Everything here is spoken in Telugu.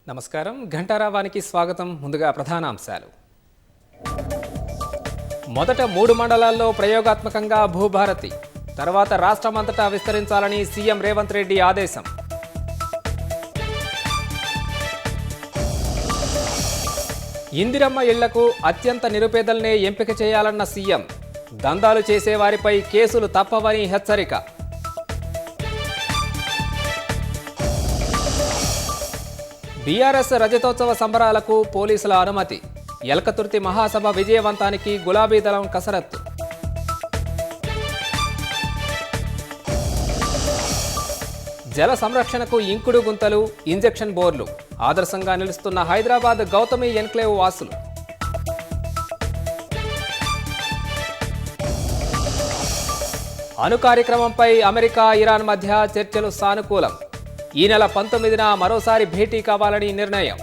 నమస్కారం ఘంటారావానికి స్వాగతం. ముందుగా ప్రధానాంశాలు. మొదట 3 మండలాల్లో ప్రయోగాత్మకంగా భూభారతి, తర్వాత రాష్ట్రమంతటా విస్తరించాలని సీఎం రేవంత్ రెడ్డి ఆదేశం. ఇందిరమ్మ ఇళ్లకు అత్యంత నిరుపేదలనే ఎంపిక చేయాలన్న సీఎం, దందాలు చేసేవారిపై కేసులు తప్పవని హెచ్చరిక. బీఆర్ఎస్ రజతోత్సవ సంబరాలకు పోలీసుల అనుమతి, ఎలకతుర్తి మహాసభ విజయవంతానికి గులాబీ దళం కసరత్తు. జల సంరక్షణకు ఇంకుడు గుంతలు, ఇంజెక్షన్ బోర్లు ఆదర్శంగా నిలుస్తున్న హైదరాబాద్ గౌతమి ఎన్క్లేవ్ వాసులు. అణు కార్యక్రమంపై అమెరికా ఇరాన్ మధ్య చర్చలు సానుకూలం. ఈ నెల 19న మరోసారి భేటీ కావాలని నిర్ణయం.